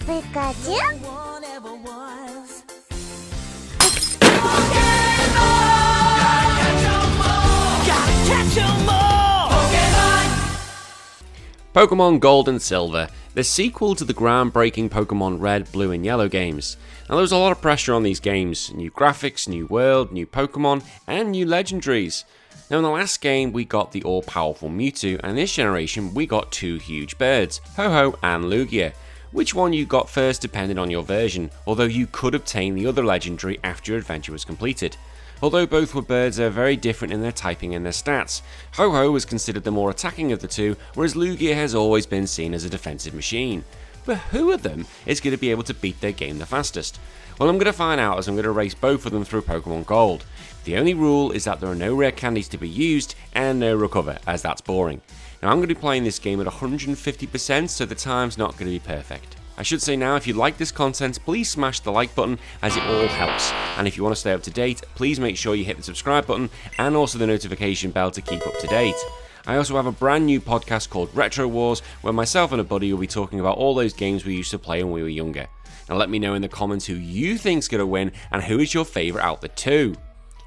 Pikachu? Pokémon Gold and Silver, the sequel to the groundbreaking Pokémon Red, Blue and Yellow games. Now there was a lot of pressure on these games, new graphics, new world, new Pokémon, and new legendaries. Now in the last game we got the all-powerful Mewtwo, and this generation we got two huge birds, Ho-oh and Lugia. Which one you got first depended on your version, although you could obtain the other legendary after your adventure was completed. Although both were birds, they're very different in their typing and their stats. Ho-oh was considered the more attacking of the two, whereas Lugia has always been seen as a defensive machine. But who of them is going to be able to beat their game the fastest? Well, I'm going to find out as I'm going to race both of them through Pokémon Gold. The only rule is that there are no rare candies to be used and no recover, as that's boring. Now I'm going to be playing this game at 150%, so the time's not going to be perfect. I should say now, if you like this content, please smash the like button as it all helps. And if you want to stay up to date, please make sure you hit the subscribe button and also the notification bell to keep up to date. I also have a brand new podcast called Retro Wars, where myself and a buddy will be talking about all those games we used to play when we were younger. Now let me know in the comments who you think's going to win and who is your favourite out the two.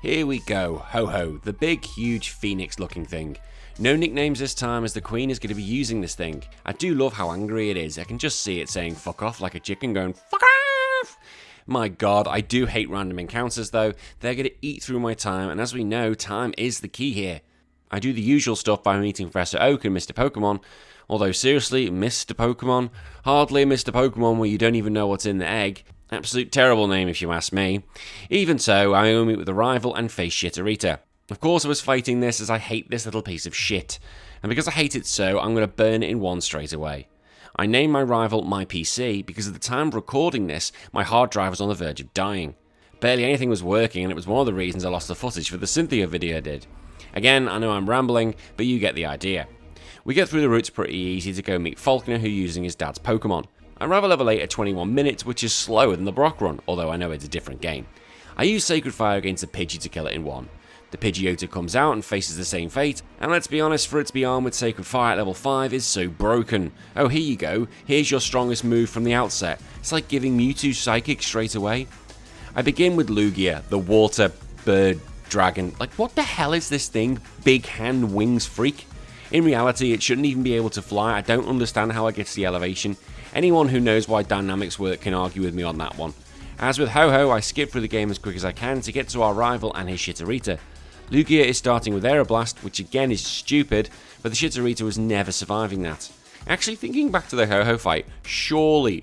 Here we go, Ho-oh, the big huge phoenix looking thing. No nicknames this time, as the Queen is going to be using this thing. I do love how angry it is. I can just see it saying fuck off like a chicken going fuck off. My god, I do hate random encounters though. They're going to eat through my time, and as we know, time is the key here. I do the usual stuff by meeting Professor Oak and Mr. Pokemon. Although seriously, Mr. Pokemon? Hardly a Mr. Pokemon where you don't even know what's in the egg. Absolute terrible name if you ask me. Even so, I only meet with a rival and face Shitarita. Of course I was fighting this as I hate this little piece of shit, and because I hate it so, I'm going to burn it in one straight away. I named my rival my PC because at the time of recording this, my hard drive was on the verge of dying. Barely anything was working, and it was one of the reasons I lost the footage for the Cynthia video I did. Again, I know I'm rambling, but you get the idea. We get through the routes pretty easy to go meet Falconer, who's using his dad's Pokemon. I arrive at level 8 at 21 minutes, which is slower than the Brock run, although I know it's a different game. I use Sacred Fire against the Pidgey to kill it in one. The Pidgeotto comes out and faces the same fate, and let's be honest, for it to be armed with Sacred Fire at level 5 is so broken. Oh, here you go, here's your strongest move from the outset. It's like giving Mewtwo Psychic straight away. I begin with Lugia, the water bird dragon. Like, what the hell is this thing? Big hand wings freak? In reality, it shouldn't even be able to fly. I don't understand how it gets the elevation. Anyone who knows why dynamics work can argue with me on that one. As with Ho-oh, I skip through the game as quick as I can to get to our rival and his Shitarita. Lugia is starting with Aeroblast, which again is stupid, but the Shitarita was never surviving that. Actually, thinking back to the Ho-oh fight, surely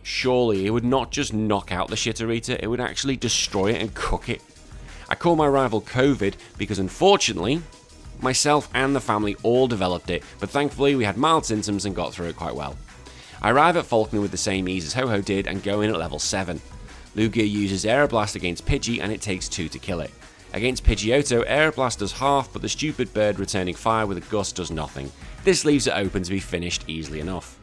it would not just knock out the Shitarita, it would actually destroy it and cook it. I call my rival COVID because unfortunately, myself and the family all developed it, but thankfully we had mild symptoms and got through it quite well. I arrive at Falconer with the same ease as Ho-oh did and go in at level 7. Lugia uses Aeroblast against Pidgey and it takes 2 to kill it. Against Pidgeotto, Aeroblast does half, but the stupid bird returning fire with a gust does nothing. This leaves it open to be finished easily enough.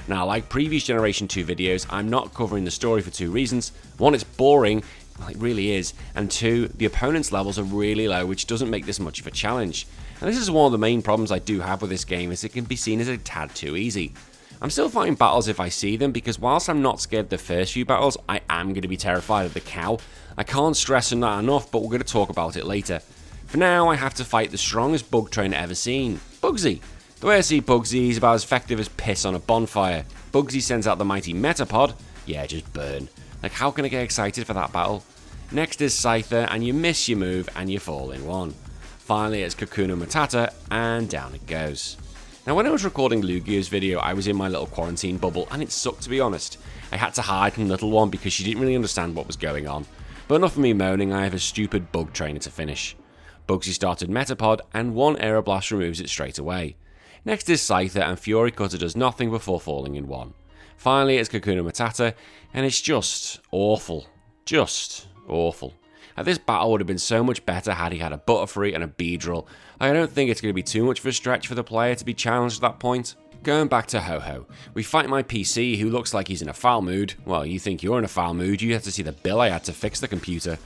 Now, like previous Generation 2 videos, I'm not covering the story for 2 reasons. 1, it's boring, well it really is, and 2, the opponent's levels are really low, which doesn't make this much of a challenge. And this is one of the main problems I do have with this game, is it can be seen as a tad too easy. I'm still fighting battles if I see them, because whilst I'm not scared of the first few battles, I am going to be terrified of the cow. I can't stress on that enough, but we're going to talk about it later. For now, I have to fight the strongest bug trainer ever seen, Bugsy. The way I see Bugsy, he's about as effective as piss on a bonfire. Bugsy sends out the mighty Metapod, yeah, just burn. Like, how can I get excited for that battle? Next is Scyther, and you miss your move, and you fall in one. Finally, it's Kakuna Matata, and down it goes. Now, when I was recording Lugia's video, I was in my little quarantine bubble, and it sucked to be honest. I had to hide from little one because she didn't really understand what was going on. But enough of me moaning, I have a stupid bug trainer to finish. Bugsy started Metapod, and 1 Aeroblast removes it straight away. Next is Scyther, and Fury Cutter does nothing before falling in 1. Finally, it's Kakuna Matata, and it's just awful. Just awful. This battle would have been so much better had he had a Butterfree and a Beedrill. I don't think it's going to be too much of a stretch for the player to be challenged at that point. Going back to Ho-oh, we fight my PC who looks like he's in a foul mood. Well, you think you're in a foul mood, you have to see the bill I had to fix the computer.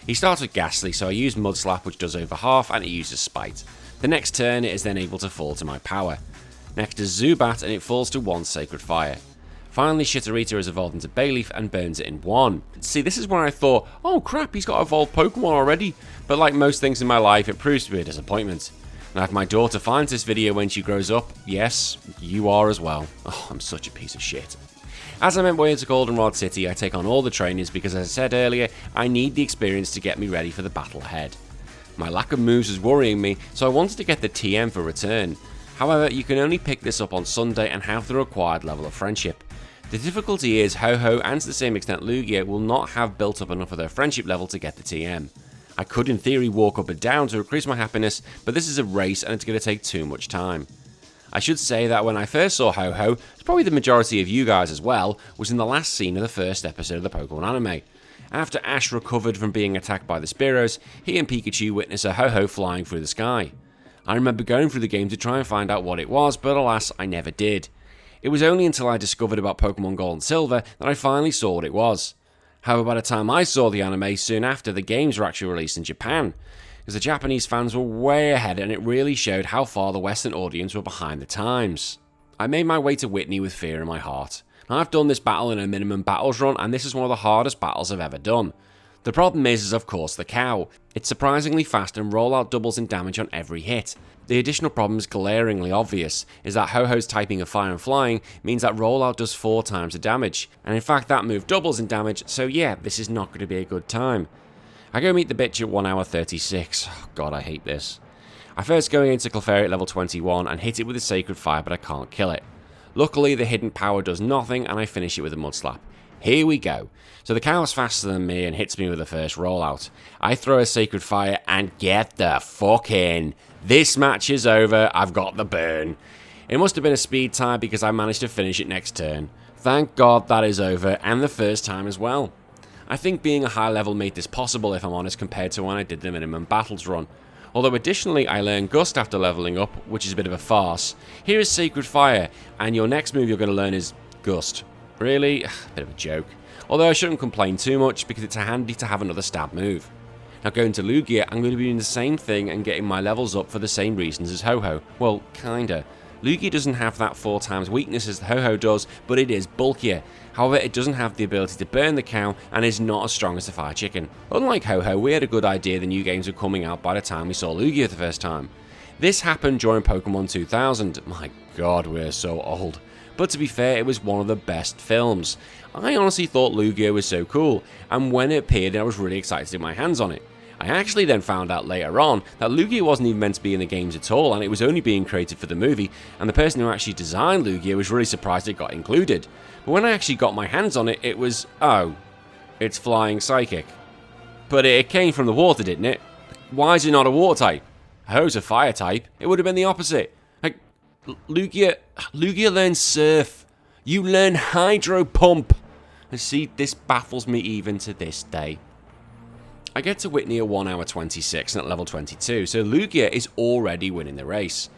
He starts with Ghastly, so I use Mud Slap, which does over half, and it uses Spite. The next turn it is then able to fall to my power. Next is Zubat, and it falls to 1 Sacred Fire. Finally, Shitarita has evolved into Bayleaf and burns it in 1. See, this is where I thought, oh crap, he's got evolved Pokemon already. But like most things in my life, it proves to be a disappointment. Now, if my daughter finds this video when she grows up, yes, you are as well. Oh, I'm such a piece of shit. As I make my way into Goldenrod City, I take on all the trainers because, as I said earlier, I need the experience to get me ready for the battle ahead. My lack of moves was worrying me, so I wanted to get the TM for return. However, you can only pick this up on Sunday and have the required level of friendship. The difficulty is Ho-Oh, and to the same extent Lugia, will not have built up enough of their friendship level to get the TM. I could in theory walk up and down to increase my happiness, but this is a race and it's going to take too much time. I should say that when I first saw Ho-Oh, it's probably the majority of you guys as well, was in the last scene of the first episode of the Pokemon anime. After Ash recovered from being attacked by the Spearows, he and Pikachu witness a Ho-Oh flying through the sky. I remember going through the game to try and find out what it was, but alas, I never did. It was only until I discovered about Pokemon Gold and Silver that I finally saw what it was. However, by the time I saw the anime soon after, the games were actually released in Japan, because the Japanese fans were way ahead and it really showed how far the Western audience were behind the times. I made my way to Whitney with fear in my heart. I've done this battle in a minimum battles run, and this is one of the hardest battles I've ever done. The problem is of course the cow. It's surprisingly fast and rollout doubles in damage on every hit. The additional problem is glaringly obvious, is that Ho-Ho's typing of fire and flying means that rollout does 4 times the damage, and in fact that move doubles in damage, so yeah, this is not going to be a good time. I go meet the bitch at 1 hour 36, oh god I hate this. I first go into Clefairy at level 21 and hit it with a Sacred Fire, but I can't kill it. Luckily the hidden power does nothing and I finish it with a Mud Slap. Here we go. So the cow's faster than me and hits me with the first rollout. I throw a Sacred Fire and get the fuck in. This match is over, I've got the burn. It must have been a speed tie because I managed to finish it next turn. Thank god that is over, and the first time as well. I think being a high level made this possible, if I'm honest, compared to when I did the minimum battles run. Although additionally I learned Gust after leveling up, which is a bit of a farce. Here is Sacred Fire, and your next move you're going to learn is Gust. Really? Bit of a joke. Although I shouldn't complain too much because it's handy to have another stab move. Now going to Lugia, I'm going to be doing the same thing and getting my levels up for the same reasons as Ho-Oh. Well, kinda. Lugia doesn't have that 4 times weakness as the Ho-Oh does, but it is bulkier. However, it doesn't have the ability to burn the cow and is not as strong as the Fire Chicken. Unlike Ho-Oh, we had a good idea the new games were coming out by the time we saw Lugia the first time. This happened during Pokemon 2000. My god, we're so old. But to be fair, it was one of the best films. I honestly thought Lugia was so cool, and when it appeared I was really excited to get my hands on it. I actually then found out later on that Lugia wasn't even meant to be in the games at all, and it was only being created for the movie, and the person who actually designed Lugia was really surprised it got included. But when I actually got my hands on it, it was, oh, it's Flying Psychic. But it came from the water, didn't it? Why is it not a water type? Ho-Oh's a fire type. It would have been the opposite. Like, Lugia learns Surf. You learn Hydro Pump. And see, this baffles me even to this day. I get to Whitney at 1 hour 26 and at level 22, so Lugia is already winning the race.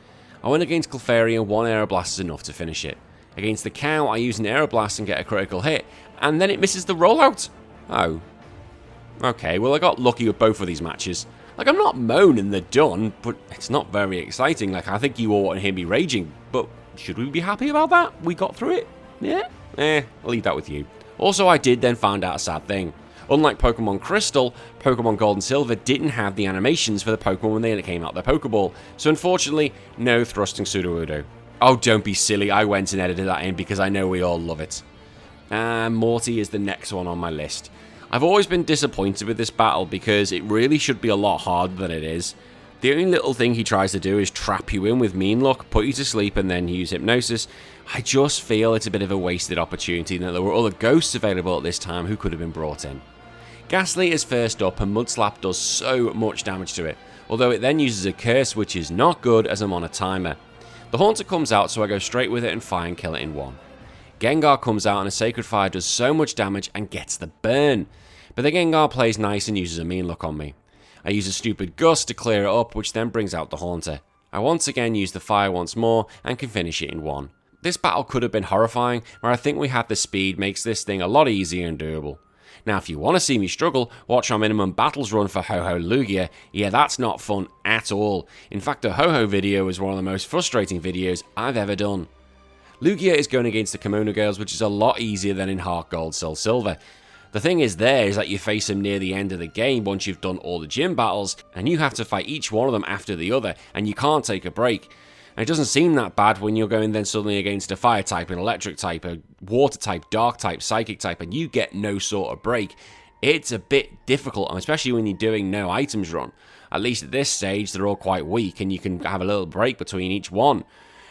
I win against Clefairy and 1 Aeroblast is enough to finish it. Against the cow, I use an Aeroblast and get a critical hit, and then it misses the rollout. Oh. Okay, well I got lucky with both of these matches. Like, I'm not moaning they're done, but it's not very exciting. Like, I think you all want to hear me raging, but should we be happy about that? We got through it? Yeah? I'll leave that with you. Also, I did then find out a sad thing. Unlike Pokemon Crystal, Pokemon Gold and Silver didn't have the animations for the Pokemon when they came out their Pokeball, so unfortunately, no thrusting Sudowoodo. Oh, don't be silly, I went and edited that in because I know we all love it. And Morty is the next one on my list. I've always been disappointed with this battle because it really should be a lot harder than it is. The only little thing he tries to do is trap you in with Mean Look, put you to sleep and then use Hypnosis. I just feel it's a bit of a wasted opportunity and that there were other ghosts available at this time who could have been brought in. Ghastly is first up and Mud Slap does so much damage to it, although it then uses a curse which is not good as I'm on a timer. The Haunter comes out so I go straight with it and fire and kill it in 1. Gengar comes out and a Sacred Fire does so much damage and gets the burn, but the Gengar plays nice and uses a Mean Look on me. I use a stupid Gust to clear it up, which then brings out the Haunter. I once again use the Fire once more and can finish it in 1. This battle could have been horrifying, where I think we had the speed makes this thing a lot easier and doable. Now if you want to see me struggle, watch our minimum battles run for Ho-Oh Lugia. Yeah, that's not fun at all. In fact, the Ho-Oh video is one of the most frustrating videos I've ever done. Lugia is going against the Kimono Girls, which is a lot easier than in Heart Gold, Soul Silver. The thing is that you face them near the end of the game once you've done all the gym battles, and you have to fight each one of them after the other, and you can't take a break. And it doesn't seem that bad when you're going then suddenly against a fire type, an electric type, a water type, dark type, psychic type, and you get no sort of break. It's a bit difficult, especially when you're doing no items run. At least at this stage, they're all quite weak, and you can have a little break between each one.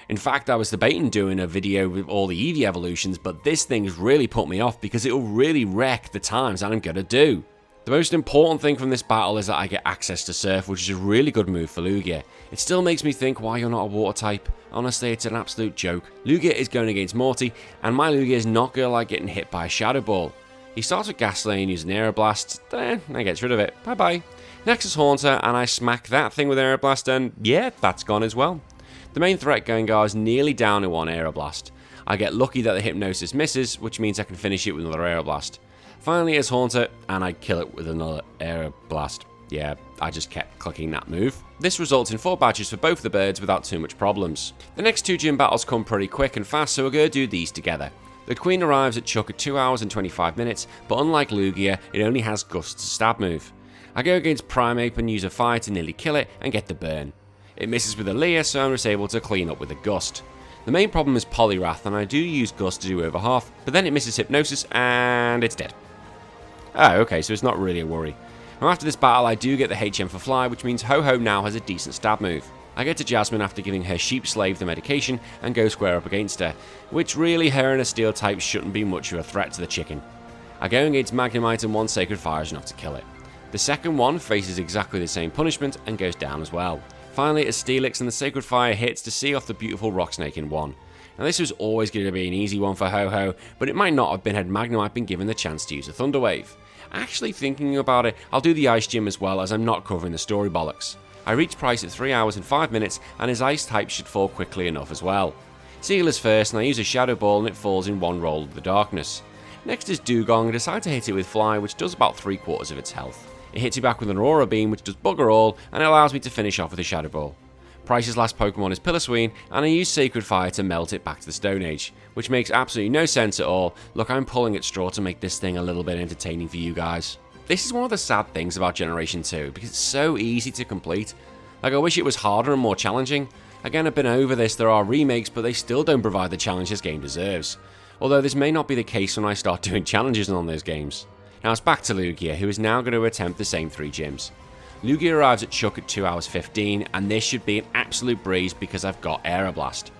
In fact, I was debating doing a video with all the Eevee evolutions, but this thing's really put me off because it'll really wreck the times that I'm going to do. The most important thing from this battle is that I get access to Surf, which is a really good move for Lugia. It still makes me think why you're not a water type. Honestly, it's an absolute joke. Lugia is going against Morty, and my Lugia is not going to like getting hit by a Shadow Ball. He starts with Gastly and uses an Aeroblast, then I gets rid of it. Bye bye. Next is Haunter, and I smack that thing with Aeroblast, and yeah, that's gone as well. The main threat Gengar is nearly down in one Aeroblast. I get lucky that the Hypnosis misses, which means I can finish it with another Aeroblast. Finally is Haunter, and I kill it with another Aeroblast. Yeah, I just kept clicking that move. This results in 4 badges for both the birds without too much problems. The next 2 gym battles come pretty quick and fast, so we're going to do these together. The Queen arrives at Chuck at 2 hours and 25 minutes, but unlike Lugia, it only has Gust's stab move. I go against Primeape and use a fire to nearly kill it and get the burn. It misses with a Leer, so I'm just able to clean up with a Gust. The main problem is Poliwrath, and I do use Gust to do over half, but then it misses Hypnosis and it's dead. Oh, okay, so it's not really a worry. Now after this battle, I do get the HM for Fly, which means Ho-Oh now has a decent stab move. I get to Jasmine after giving her Sheep Slave the medication and go square up against her, which really her and a Steel type shouldn't be much of a threat to the chicken. I go against Magnemite and 1 Sacred Fire is enough to kill it. The second one faces exactly the same punishment and goes down as well. Finally, a Steelix and the Sacred Fire hits to see off the beautiful Rock Snake in 1. Now this was always going to be an easy one for Ho-Oh, but it might not have been had Magnemite been given the chance to use a Thunder Wave. Actually thinking about it, I'll do the Ice Gym as well as I'm not covering the story bollocks. I reach Price at 3 hours and 5 minutes and his Ice type should fall quickly enough as well. Seal is first and I use a Shadow Ball and it falls in 1 roll of the darkness. Next is Dugong. I decide to hit it with Fly, which does about 3/4 of its health. It hits me back with an Aurora Beam, which does bugger all, and it allows me to finish off with a Shadow Ball. Price's last Pokemon is Piloswine, and I use Sacred Fire to melt it back to the Stone Age, which makes absolutely no sense at all. Look, I'm pulling at straw to make this thing a little bit entertaining for you guys. This is one of the sad things about Generation 2, because it's so easy to complete. Like, I wish it was harder and more challenging. Again, I've been over this, there are remakes, but they still don't provide the challenge this game deserves. Although this may not be the case when I start doing challenges on those games. Now it's back to Lugia, who is now going to attempt the same 3 gyms. Lugia arrives at Chuck at 2 hours 15, and this should be an absolute breeze because I've got Aeroblast.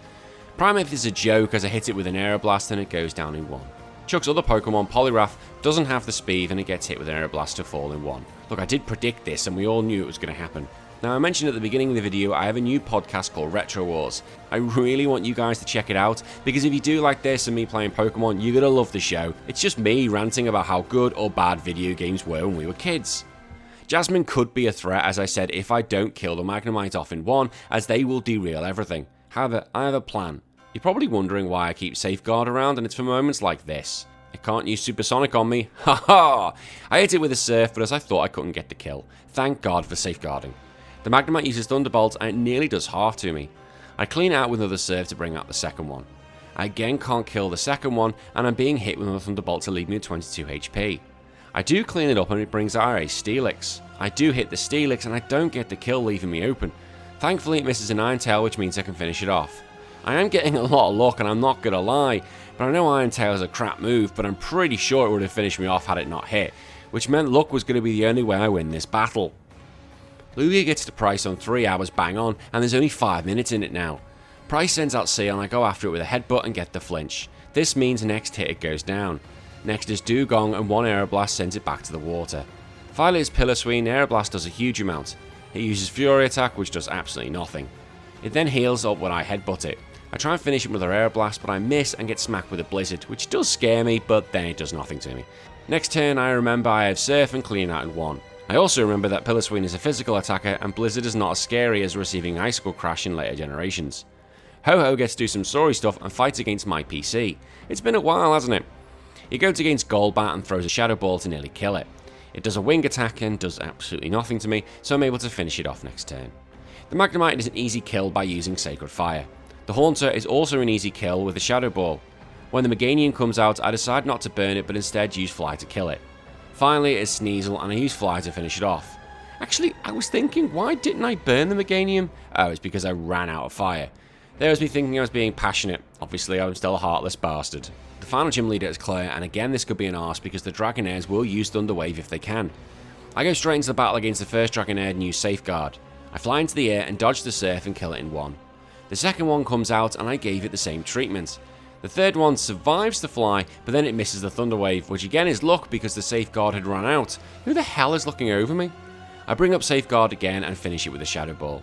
Primeape is a joke as I hit it with an Aeroblast and it goes down in 1. Chuck's other Pokemon, Poliwrath, doesn't have the speed and it gets hit with an Aeroblast to fall in 1. Look, I did predict this and we all knew it was going to happen. Now, I mentioned at the beginning of the video, I have a new podcast called Retro Wars. I really want you guys to check it out, because if you do like this and me playing Pokemon, you're going to love the show. It's just me ranting about how good or bad video games were when we were kids. Jasmine could be a threat, as I said, if I don't kill the Magnemite off in 1, as they will derail everything. However, I have a plan. You're probably wondering why I keep Safeguard around, and it's for moments like this. It can't use Supersonic on me. Haha! I hit it with a Surf, but as I thought I couldn't get the kill. Thank God for safeguarding. The Magnemite uses Thunderbolt and it nearly does half to me. I clean it out with another Surf to bring out the second one. I again can't kill the second one and I'm being hit with another Thunderbolt to leave me at 22 HP. I do clean it up and it brings out a Steelix. I do hit the Steelix and I don't get the kill, leaving me open. Thankfully it misses a Ninetale, which means I can finish it off. I am getting a lot of luck and I'm not gonna lie, but I know Ninetale is a crap move, but I'm pretty sure it would have finished me off had it not hit, which meant luck was going to be the only way I win this battle. Lugia gets to Price on 3 hours bang on, and there's only 5 minutes in it now. Price sends out Seal and I go after it with a headbutt and get the flinch. This means next hit it goes down. Next is Dugong and 1 Aeroblast sends it back to the water. Finally is Piloswine. Aeroblast does a huge amount. It uses Fury Attack, which does absolutely nothing. It then heals up when I headbutt it. I try and finish it with an Aeroblast, but I miss and get smacked with a Blizzard, which does scare me, but then it does nothing to me. Next turn I remember I have Surf and Clean out in 1. I also remember that Piloswine is a physical attacker and Blizzard is not as scary as receiving Icicle Crash in later generations. Ho-Oh gets to do some story stuff and fights against my PC. It's been a while, hasn't it? He goes against Golbat and throws a Shadow Ball to nearly kill it. It does a wing attack and does absolutely nothing to me, so I'm able to finish it off next turn. The Magnemite is an easy kill by using Sacred Fire. The Haunter is also an easy kill with a Shadow Ball. When the Meganium comes out, I decide not to burn it but instead use Fly to kill it. Finally it is Sneasel and I use Fly to finish it off. Actually, I was thinking, why didn't I burn the Meganium? Oh, it's because I ran out of fire. There was me thinking I was being passionate. Obviously, I'm still a heartless bastard. The final gym leader is Claire, and again this could be an arse because the Dragonairs will use Thunder Wave if they can. I go straight into the battle against the first Dragonair and use Safeguard. I fly into the air and dodge the Surf and kill it in one. The second one comes out and I gave it the same treatment. The third one survives the fly, but then it misses the Thunder Wave, which again is luck because the Safeguard had run out. Who the hell is looking over me? I bring up Safeguard again and finish it with a Shadow Ball.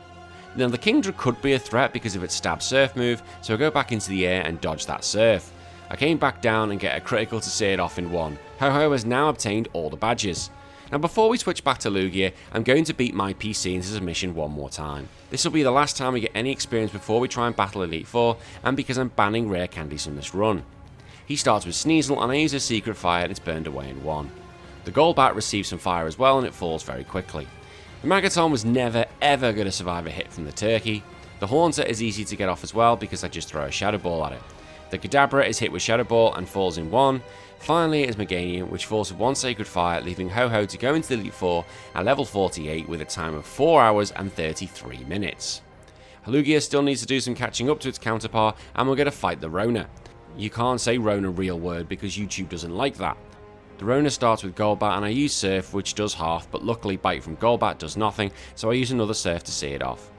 Now the Kingdra could be a threat because of its stab surf move, so I go back into the air and dodge that surf. I came back down and get a critical to see it off in one. Ho-Oh has now obtained all the badges. Now before we switch back to Lugia, I'm going to beat my PC into submission one more time. This will be the last time we get any experience before we try and battle Elite Four, and because I'm banning rare candies from this run. He starts with Sneasel and I use a Secret Fire and it's burned away in one. The Golbat receives some fire as well and it falls very quickly. The Magaton was never ever going to survive a hit from the Turkey. The Haunter is easy to get off as well because I just throw a Shadow Ball at it. The Kadabra is hit with Shadow Ball and falls in one. Finally it is Meganium, which falls with one Sacred Fire, leaving Ho-Oh to go into the Elite Four at level 48 with a time of 4 hours and 33 minutes. Lugia still needs to do some catching up to its counterpart and we're going to fight the Rona. You can't say Rona real word because YouTube doesn't like that. The Rona starts with Golbat and I use Surf, which does half, but luckily Bite from Golbat does nothing, so I use another Surf to see it off.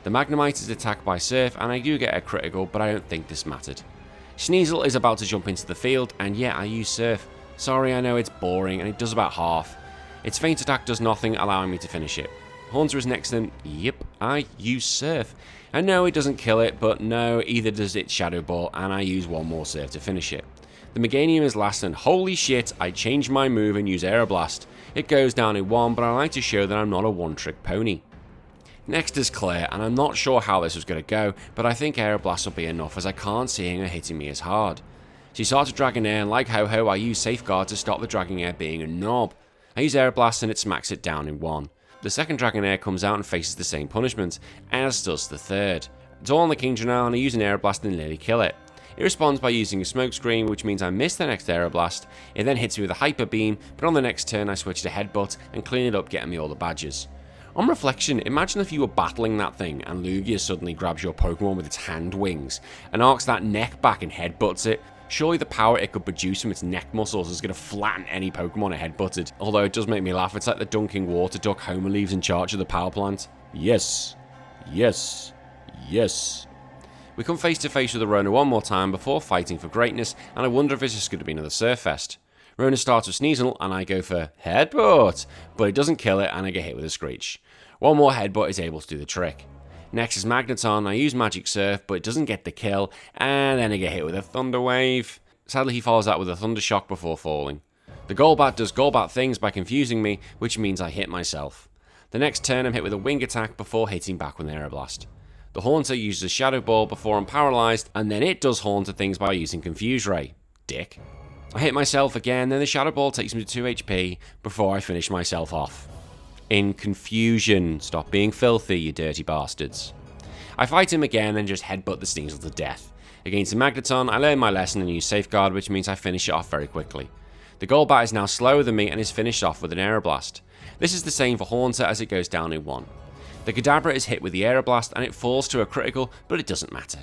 The Magnemite is attacked by Surf and I do get a critical, but I don't think this mattered. Sneasel is about to jump into the field, and yeah, I use Surf. Sorry, I know it's boring, and it does about half. Its Feint Attack does nothing, allowing me to finish it. Haunter is next and yep, I use Surf. And no, it doesn't kill it, but no, either does its Shadow Ball, and I use one more Surf to finish it. The Meganium is last, and holy shit, I change my move and use Aeroblast. It goes down in one, but I like to show that I'm not a one-trick pony. Next is Claire, and I'm not sure how this was going to go, but I think Aeroblast will be enough as I can't see her hitting me as hard. She starts a Dragonair, and like Ho-Oh, I use Safeguard to stop the Dragonair being a knob. I use Aeroblast and it smacks it down in one. The second Dragonair comes out and faces the same punishment, as does the third. It's all on the Kingdra now, and I use an Aeroblast and nearly kill it. It responds by using a Smokescreen, which means I miss the next Aeroblast. It then hits me with a Hyper Beam, but on the next turn I switch to Headbutt and clean it up, getting me all the badges. On reflection, imagine if you were battling that thing and Lugia suddenly grabs your Pokemon with its hand wings and arcs that neck back and headbutts it. Surely the power it could produce from its neck muscles is going to flatten any Pokemon it headbutted. Although it does make me laugh, it's like the dunking water duck Homer leaves in charge of the power plant. Yes, yes, yes. We come face to face with the Rona one more time before fighting for greatness, and I wonder if it's just going to be another Surf Fest. Rona starts with Sneasel and I go for Headbutt, but it doesn't kill it and I get hit with a Screech. One more Headbutt is able to do the trick. Next is Magneton, I use Magic Surf, but it doesn't get the kill, and then I get hit with a Thunder Wave. Sadly he follows that with a Thunder Shock before falling. The Golbat does Golbat things by confusing me, which means I hit myself. The next turn I'm hit with a Wing Attack before hitting back with an Aeroblast. The Haunter uses a Shadow Ball before I'm paralysed, and then it does Haunter things by using Confuse Ray. Dick. I hit myself again, then the Shadow Ball takes me to 2 HP before I finish myself off. In confusion. Stop being filthy, you dirty bastards. I fight him again and just headbutt the Sneasel to death. Against the Magneton, I learn my lesson and use Safeguard, which means I finish it off very quickly. The Golbat is now slower than me and is finished off with an Aeroblast. This is the same for Haunter as it goes down in one. The Kadabra is hit with the Aeroblast and it falls to a critical, but it doesn't matter.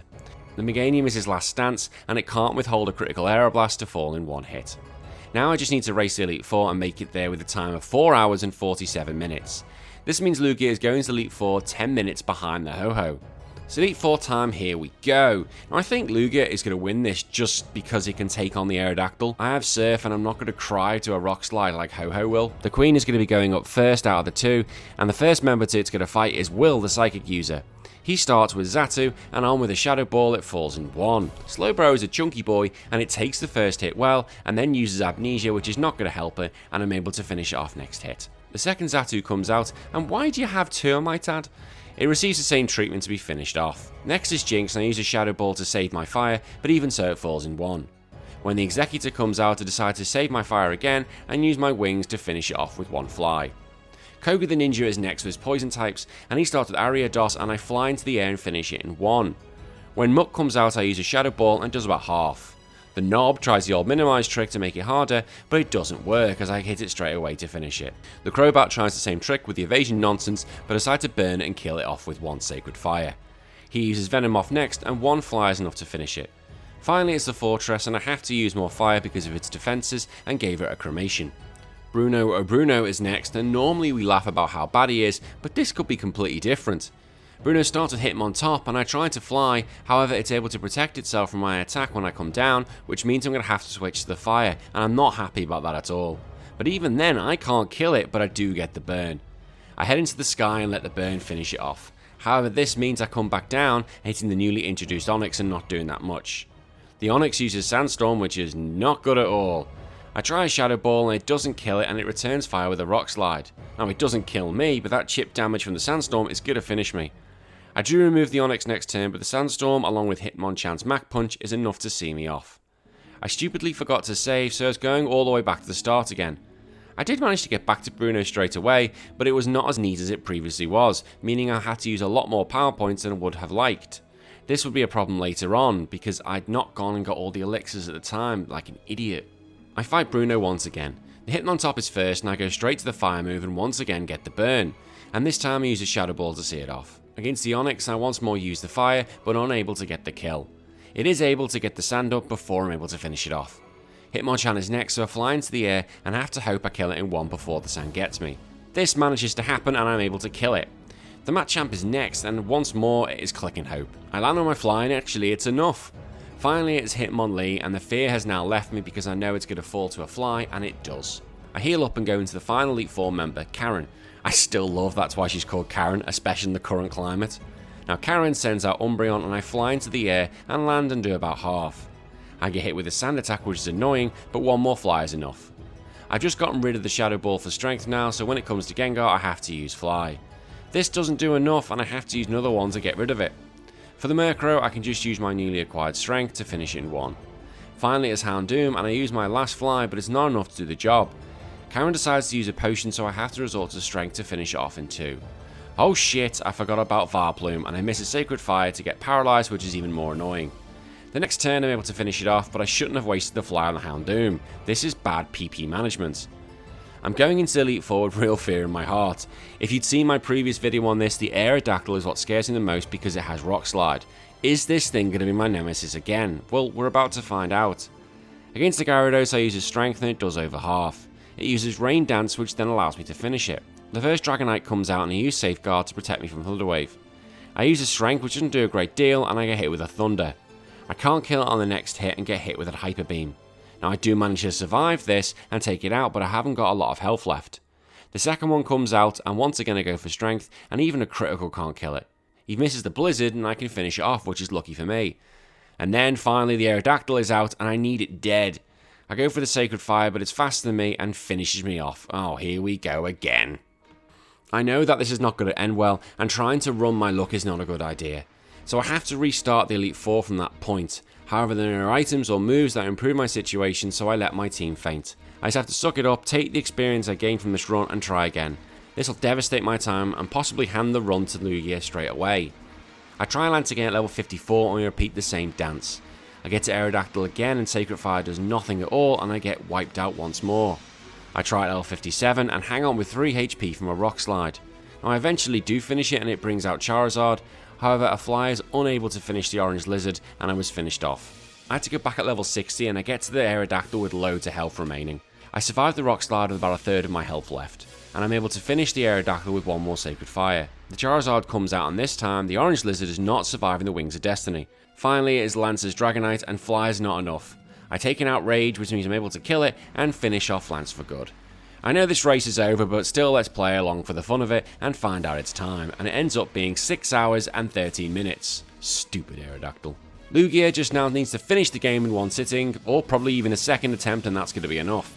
The Meganium is his last stance and it can't withhold a critical Aeroblast to fall in one hit. Now I just need to race the Elite Four and make it there with a time of 4 hours and 47 minutes. This means Lugia is going to Elite Four 10 minutes behind the Ho-Oh. So Elite Four time, here we go. Now I think Lugia is going to win this just because he can take on the Aerodactyl. I have Surf and I'm not going to cry to a Rock Slide like Ho-Oh will. The Queen is going to be going up first out of the two, and the first member it's going to fight is Will, the Psychic user. He starts with Xatu, and on with a Shadow Ball it falls in one. Slowbro is a chunky boy, and it takes the first hit well, and then uses Amnesia, which is not going to help her, and I'm able to finish it off next hit. The second Xatu comes out, and why do you have two, I might add? It receives the same treatment to be finished off. Next is Jinx, and I use a Shadow Ball to save my fire, but even so it falls in one. When the Executor comes out, I decide to save my fire again, and use my wings to finish it off with one fly. Koga the Ninja is next with his poison types, and he starts with Ariados and I fly into the air and finish it in one. When Muck comes out, I use a Shadow Ball and does about half. The Knob tries the old minimize trick to make it harder, but it doesn't work as I hit it straight away to finish it. The Crobat tries the same trick with the evasion nonsense, but I decide to burn it and kill it off with one Sacred Fire. He uses Venomoth next, and one fly is enough to finish it. Finally, it's the Fortress, and I have to use more fire because of its defenses, and gave it a cremation. Bruno is next, and normally we laugh about how bad he is, but this could be completely different. Bruno starts with him on top, and I try to fly, however it's able to protect itself from my attack when I come down, which means I'm going to have to switch to the fire, and I'm not happy about that at all. But even then, I can't kill it, but I do get the burn. I head into the sky and let the burn finish it off. However, this means I come back down, hitting the newly introduced Onix and not doing that much. The Onix uses Sandstorm, which is not good at all. I try a Shadow Ball and it doesn't kill it, and it returns fire with a Rock Slide. Now it doesn't kill me, but that chip damage from the Sandstorm is going to finish me. I do remove the Onix next turn, but the Sandstorm along with Hitmonchan's Mach Punch is enough to see me off. I stupidly forgot to save, so I was going all the way back to the start again. I did manage to get back to Bruno straight away, but it was not as neat as it previously was, meaning I had to use a lot more power points than I would have liked. This would be a problem later on, because I'd not gone and got all the elixirs at the time, like an idiot. I fight Bruno once again. The Hitmontop is first, and I go straight to the fire move and once again get the burn, and this time I use a Shadow Ball to see it off. Against the Onix, I once more use the fire, but unable to get the kill. It is able to get the sand up before I'm able to finish it off. Hitmonchan is next, so I fly into the air and have to hope I kill it in one before the sand gets me. This manages to happen and I'm able to kill it. The Machamp is next, and once more it is click and hope. I land on my fly and actually it's enough. Finally it's Hitmonlee, and the fear has now left me because I know it's going to fall to a fly, and it does. I heal up and go into the final Elite Four member, Karen. I still love that's why she's called Karen, especially in the current climate. Now Karen sends out Umbreon and I fly into the air and land and do about half. I get hit with a sand attack, which is annoying, but one more fly is enough. I've just gotten rid of the Shadow Ball for strength now, so when it comes to Gengar I have to use fly. This doesn't do enough and I have to use another one to get rid of it. For the Murkrow I can just use my newly acquired strength to finish it in one. Finally it's Houndoom and I use my last fly, but it's not enough to do the job. Karen decides to use a potion, so I have to resort to strength to finish it off in two. Oh shit, I forgot about Varplume and I miss a Sacred Fire to get paralysed, which is even more annoying. The next turn I'm able to finish it off, but I shouldn't have wasted the fly on the Houndoom. This is bad PP management. I'm going into Elite Four with real fear in my heart. If you'd seen my previous video on this, the Aerodactyl is what scares me the most because it has Rock Slide. Is this thing going to be my nemesis again? Well, we're about to find out. Against the Gyarados I use his strength and it does over half. It uses Rain Dance, which then allows me to finish it. The first Dragonite comes out and I use Safeguard to protect me from Thunder Wave. I use a Strength, which doesn't do a great deal, and I get hit with a Thunder. I can't kill it on the next hit and get hit with a Hyper Beam. Now I do manage to survive this and take it out, but I haven't got a lot of health left. The second one comes out and once again I go for Strength, and even a critical can't kill it. He misses the Blizzard and I can finish it off, which is lucky for me. And then finally the Aerodactyl is out and I need it dead. I go for the Sacred Fire, but it's faster than me and finishes me off. Oh, here we go again. I know that this is not going to end well, and trying to run my luck is not a good idea. So I have to restart the Elite Four from that point. However, there are items or moves that improve my situation, so I let my team faint. I just have to suck it up, take the experience I gained from this run, and try again. This will devastate my time and possibly hand the run to Lugia straight away. I try and land again at level 54 and we repeat the same dance. I get to Aerodactyl again and Sacred Fire does nothing at all and I get wiped out once more. I try at level 57 and hang on with 3 HP from a Rock Slide. Now I eventually do finish it and it brings out Charizard, however a fly is unable to finish the Orange Lizard and I was finished off. I had to go back at level 60 and I get to the Aerodactyl with loads of health remaining. I survived the Rock Slide with about a third of my health left, and I'm able to finish the Aerodactyl with one more Sacred Fire. The Charizard comes out and this time the Orange Lizard is not surviving the Wings of Destiny. Finally it is Lance's Dragonite and Fly is not enough. I take an Outrage, which means I'm able to kill it and finish off Lance for good. I know this race is over, but still let's play along for the fun of it and find out its time, and it ends up being 6 hours and 13 minutes. Stupid Aerodactyl. Lugia just now needs to finish the game in one sitting, or probably even a second attempt, and that's going to be enough.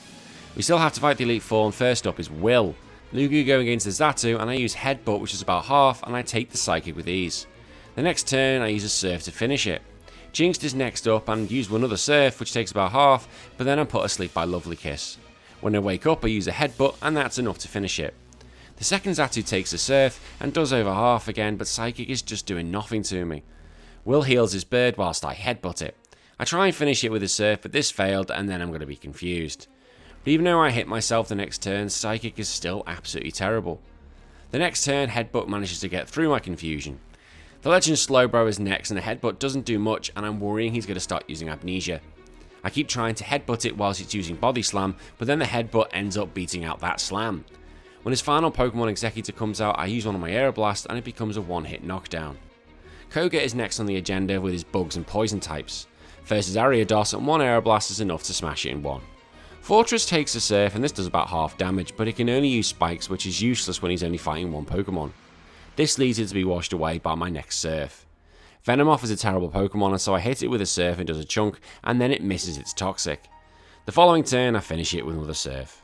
We still have to fight the Elite Four, and first up is Will. Lugia going against the Xatu, and I use Headbutt, which is about half, and I take the Psychic with ease. The next turn, I use a Surf to finish it. Jinxed is next up, and use another Surf, which takes about half, but then I'm put asleep by Lovely Kiss. When I wake up, I use a Headbutt, and that's enough to finish it. The second Xatu takes a Surf, and does over half again, but Psychic is just doing nothing to me. Will heals his bird whilst I headbutt it. I try and finish it with a surf, but this failed, and then I'm going to be confused. But even though I hit myself the next turn, Psychic is still absolutely terrible. The next turn, Headbutt manages to get through my confusion. The Legend Slowbro is next, and the Headbutt doesn't do much, and I'm worrying he's going to start using Amnesia. I keep trying to headbutt it whilst it's using Body Slam, but then the Headbutt ends up beating out that Slam. When his final Pokemon Executor comes out, I use one of my Aeroblast, and it becomes a one-hit knockdown. Koga is next on the agenda with his Bugs and Poison types. First is Ariados, and one Aeroblast is enough to smash it in one. Fortress takes a Surf, and this does about half damage, but he can only use Spikes, which is useless when he's only fighting one Pokemon. This leads it to be washed away by my next Surf. Venomoth is a terrible Pokemon, and so I hit it with a Surf and does a chunk, and then it misses its Toxic. The following turn, I finish it with another Surf.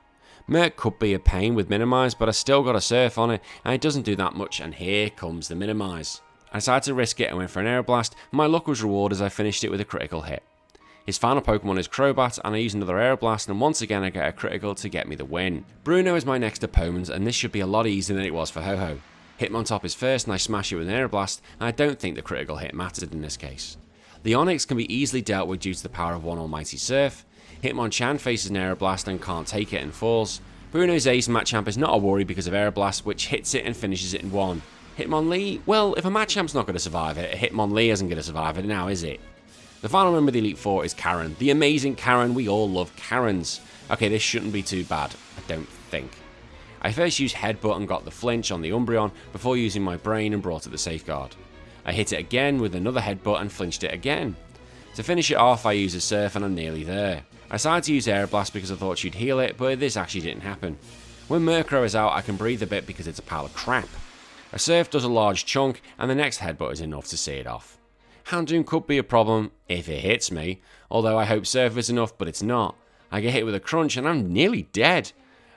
Merc could be a pain with Minimize, but I still got a Surf on it, and it doesn't do that much, and here comes the Minimize. I decided to risk it and went for an Aeroblast, and my luck was rewarded as I finished it with a critical hit. His final Pokemon is Crobat, and I use another Aeroblast, and once again I get a critical to get me the win. Bruno is my next opponent, and this should be a lot easier than it was for Ho-Oh. Hitmontop is first, and I smash it with an Aeroblast, and I don't think the critical hit mattered in this case. The Onix can be easily dealt with due to the power of one almighty Surf. Hitmonchan faces an Aeroblast and can't take it and falls. Bruno's Ace Machamp is not a worry because of Aeroblast, which hits it and finishes it in one. Hitmonlee? Well, if a Machamp's not going to survive it, a Hitmonlee isn't going to survive it now, is it? The final member of the Elite Four is Karen. The amazing Karen, we all love Karens. Okay, this shouldn't be too bad, I don't think. I first used Headbutt and got the flinch on the Umbreon before using my brain and brought it the Safeguard. I hit it again with another Headbutt and flinched it again. To finish it off, I used a Surf and I'm nearly there. I decided to use Aeroblast because I thought she'd heal it, but this actually didn't happen. When Murkrow is out, I can breathe a bit because it's a pile of crap. A Surf does a large chunk, and the next Headbutt is enough to see it off. Houndoom could be a problem if it hits me, although I hope Surf is enough, but it's not. I get hit with a Crunch and I'm nearly dead.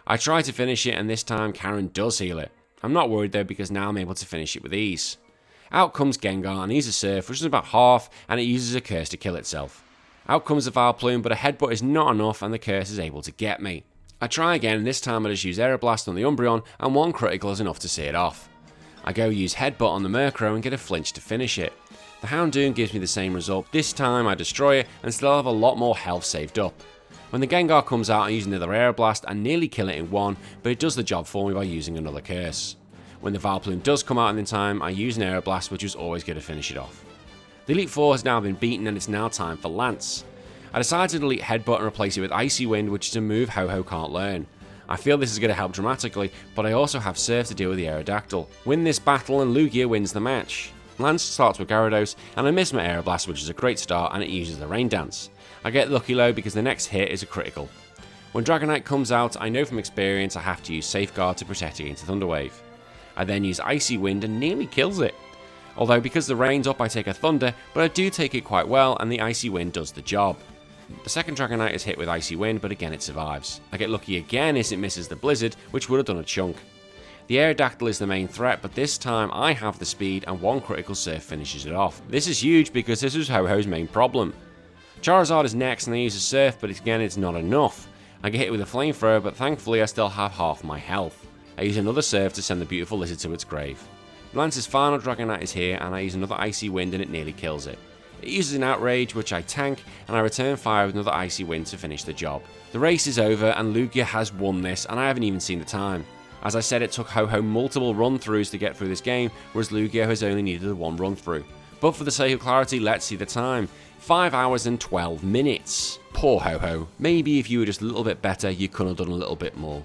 I try to finish it, and this time Karen does heal it. I'm not worried though because now I'm able to finish it with ease. Out comes Gengar and he's a Surf, which is about half, and it uses a Curse to kill itself. Out comes the Vileplume, but a Headbutt is not enough and the Curse is able to get me. I try again, and this time I just use Aeroblast on the Umbreon, and one critical is enough to see it off. I go use Headbutt on the Murkrow and get a flinch to finish it. The Houndoom gives me the same result. This time I destroy it and still have a lot more health saved up. When the Gengar comes out, I use another Aeroblast and nearly kill it in one, but it does the job for me by using another Curse. When the Vileplume does come out in time, I use an Aeroblast, which is always going to finish it off. The Elite Four has now been beaten and it's now time for Lance. I decided to delete Headbutt and replace it with Icy Wind, which is a move Ho-Oh can't learn. I feel this is going to help dramatically, but I also have Surf to deal with the Aerodactyl. Win this battle and Lugia wins the match. Lance starts with Gyarados, and I miss my Aeroblast, which is a great start, and it uses the Rain Dance. I get lucky low because the next hit is a critical. When Dragonite comes out, I know from experience I have to use Safeguard to protect against the Thunder Wave. I then use Icy Wind and nearly kills it. Although because the rain's up I take a Thunder, but I do take it quite well and the Icy Wind does the job. The second Dragonite is hit with Icy Wind, but again it survives. I get lucky again as it misses the Blizzard, which would have done a chunk. The Aerodactyl is the main threat, but this time I have the speed and one critical Surf finishes it off. This is huge because this is Ho-Oh's main problem. Charizard is next and I use a Surf, but again it's not enough. I get hit with a Flamethrower, but thankfully I still have half my health. I use another Surf to send the beautiful lizard to its grave. Lance's final Dragonite is here and I use another Icy Wind and it nearly kills it. It uses an Outrage, which I tank, and I return fire with another Icy Wind to finish the job. The race is over and Lugia has won this, and I haven't even seen the time. As I said, it took Ho-Oh multiple run-throughs to get through this game, whereas Lugia has only needed one run-through. But for the sake of clarity, let's see the time. 5 hours and 12 minutes. Poor Ho-Oh. Maybe if you were just a little bit better, you could have done a little bit more.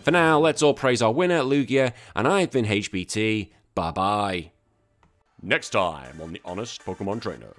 For now, let's all praise our winner, Lugia, and I've been HBT. Bye-bye. Next time on The Honest Pokemon Trainer.